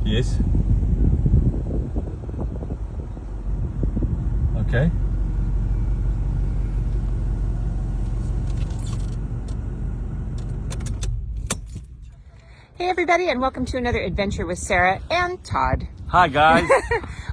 Yes. Okay. Hey everybody, and welcome to another adventure with Sarah and Todd. Hi guys.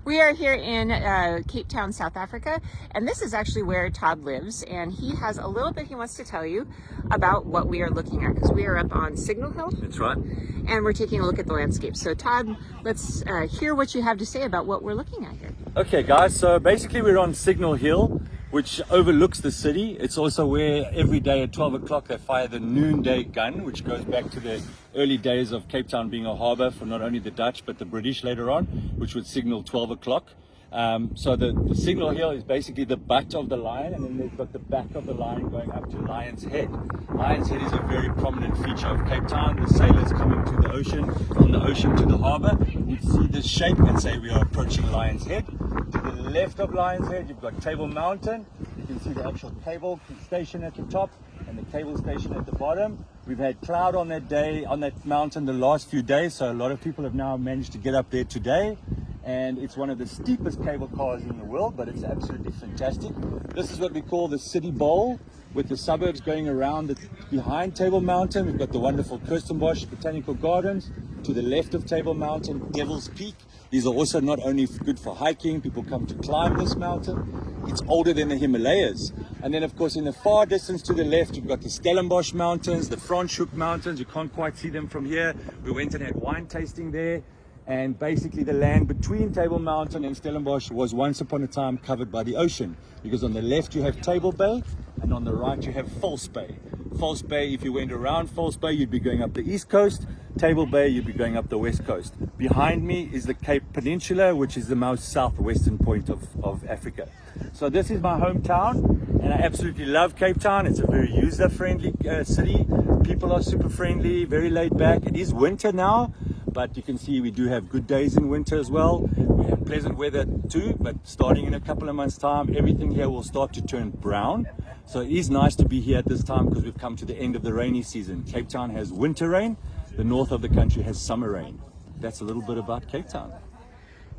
We are here in Cape Town, South Africa, and this is actually where Todd lives, and he has a little bit he wants to tell you about what we are looking at, because we are up on Signal Hill. That's right. And we're taking a look at the landscape. So Todd, let's hear what you have to say about what we're looking at here. Okay guys, so basically we're on Signal Hill, which overlooks the city. It's also where every day at 12 o'clock they fire the noonday gun, which goes back to the early days of Cape Town being a harbour for not only the Dutch but the British later on, which would signal 12 o'clock. So the Signal Hill is basically the butt of the lion, and then they've got the back of the lion going up to Lion's Head. Lion's Head is a very prominent feature of Cape Town. The sailors coming to the ocean, from the ocean to the harbour, you'd see this shape and say we are approaching Lion's Head. To the left of Lion's Head, you've got Table Mountain. You can see the actual cable station at the top and the cable station at the bottom. We've had cloud on that day, on that mountain the last few days, so a lot of people have now managed to get up there today. And it's one of the steepest cable cars in the world, but it's absolutely fantastic. This is what we call the City Bowl, with the suburbs going around behind Table Mountain. We've got the wonderful Kirstenbosch Botanical Gardens. To the left of Table Mountain, Devil's Peak. These are also not only good for hiking, people come to climb this mountain. It's older than the Himalayas. And then of course in the far distance to the left, you've got the Stellenbosch Mountains, the Franschhoek Mountains. You can't quite see them from here. We went and had wine tasting there. And basically the land between Table Mountain and Stellenbosch was once upon a time covered by the ocean, because on the left you have Table Bay and on the right you have False Bay. False Bay, if you went around False Bay, you'd be going up the east coast. Table Bay, you'd be going up the west coast. Behind me is the Cape Peninsula, which is the most southwestern point of Africa. So this is my hometown, and I absolutely love Cape Town. It's a very user-friendly city. People are super friendly, very laid back. It is winter now, but you can see we do have good days in winter as well. We have pleasant weather too, but starting in a couple of months' time, everything here will start to turn brown. So it is nice to be here at this time because we've come to the end of the rainy season. Cape Town has winter rain. The north of the country has summer rain. That's a little bit about Cape Town.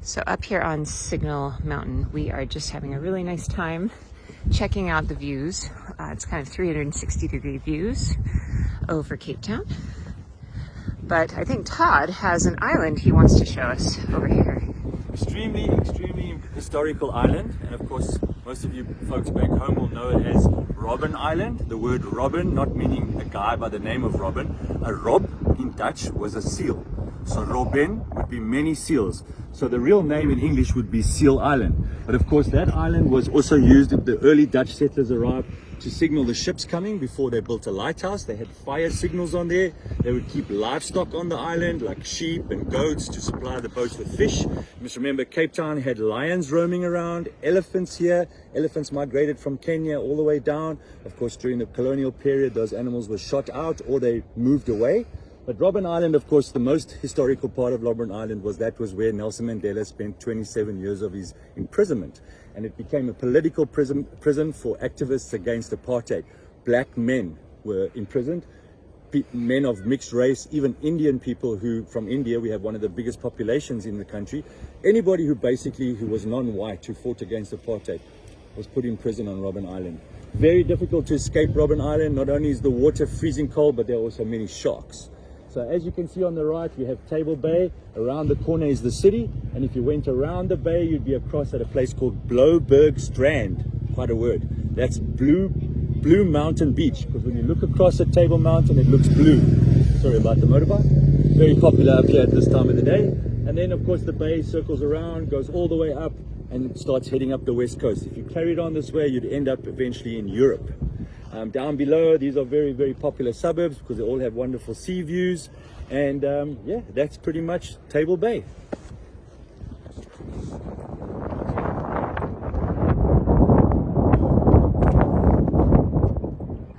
So up here on Signal Mountain, we are just having a really nice time checking out the views. It's kind of 360-degree views over Cape Town. But I think Todd has an island he wants to show us over here. Extremely historical island, and of course most of you folks back home will know it as Robben Island. The word Robben not meaning a guy by the name of Robin. A rob in Dutch was a seal, so Robben would be many seals. So the real name in English would be Seal Island. But of course that island was also used if the early Dutch settlers arrived to signal the ships coming before they built a lighthouse. They had fire signals on there. They would keep livestock on the island like sheep and goats to supply the boats with fish. You must remember Cape Town had lions roaming around, elephants here. Elephants migrated from Kenya all the way down. Of course during the colonial period those animals were shot out or they moved away. But Robben Island, of course, the most historical part of Robben Island was where Nelson Mandela spent 27 years of his imprisonment. And it became a political prison for activists against apartheid. Black men were imprisoned, men of mixed race, even Indian people from India. We have one of the biggest populations in the country. Anybody who was non-white, who fought against apartheid, was put in prison on Robben Island. Very difficult to escape Robben Island. Not only is the water freezing cold, but there are also many sharks. So as you can see on the right, we have Table Bay. Around the corner is the city. And if you went around the bay, you'd be across at a place called Blouberg Strand. Quite a word. That's Blue Mountain Beach. Because when you look across at Table Mountain, it looks blue. Sorry about the motorbike. Very popular up here at this time of the day. And then, of course, the bay circles around, goes all the way up, and starts heading up the west coast. If you carried on this way, you'd end up eventually in Europe. Down below, these are very, very popular suburbs because they all have wonderful sea views. And yeah, that's pretty much Table Bay.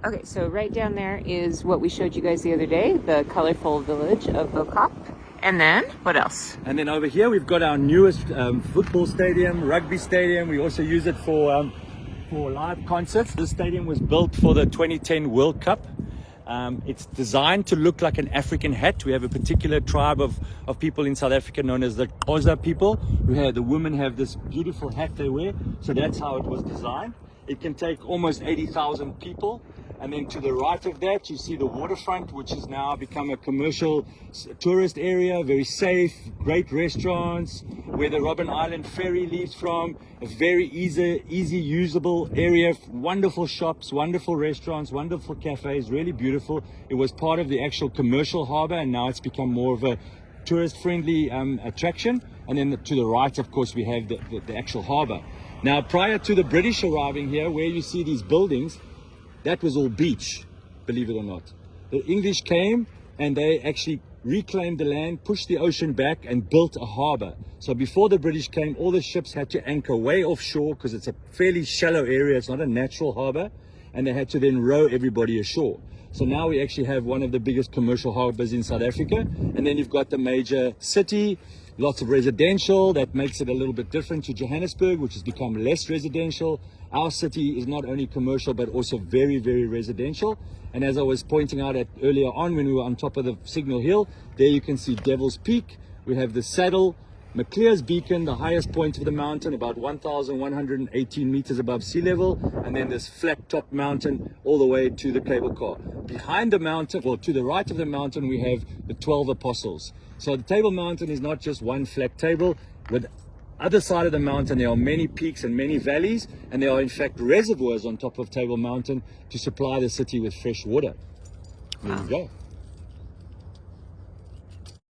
Okay, so right down there is what we showed you guys the other day, the colorful village of Bokop. And then, what else? And then over here, we've got our newest football stadium, rugby stadium. We also use it for live concerts. This stadium was built for the 2010 World Cup. It's designed to look like an African hat. We have a particular tribe of people in South Africa known as the Xhosa people, the women have this beautiful hat they wear. So that's how it was designed. It can take almost 80,000 people. And then to the right of that, you see the waterfront, which has now become a commercial tourist area, very safe, great restaurants, where the Robben Island ferry leaves from, a very easy usable area, wonderful shops, wonderful restaurants, wonderful cafes, really beautiful. It was part of the actual commercial harbor, and now it's become more of a tourist-friendly attraction. And then to the right, of course, we have the actual harbor. Now, prior to the British arriving here, where you see these buildings, that was all beach, believe it or not. The English came and they actually reclaimed the land, pushed the ocean back and built a harbor. So before the British came, all the ships had to anchor way offshore because it's a fairly shallow area. It's not a natural harbor. And they had to then row everybody ashore. So now we actually have one of the biggest commercial harbors in South Africa. And then you've got the major city, lots of residential. That makes it a little bit different to Johannesburg, which has become less residential. Our city is not only commercial, but also very, very residential. And as I was pointing out earlier on, when we were on top of the Signal Hill, there you can see Devil's Peak. We have the Saddle, Maclear's Beacon, the highest point of the mountain, about 1,118 meters above sea level. And then this flat top mountain all the way to the cable car. Behind the mountain, well, to the right of the mountain, we have the 12 Apostles. So the Table Mountain is not just one flat table. With other side of the mountain, there are many peaks and many valleys, and there are in fact reservoirs on top of Table Mountain to supply the city with fresh water. There you go.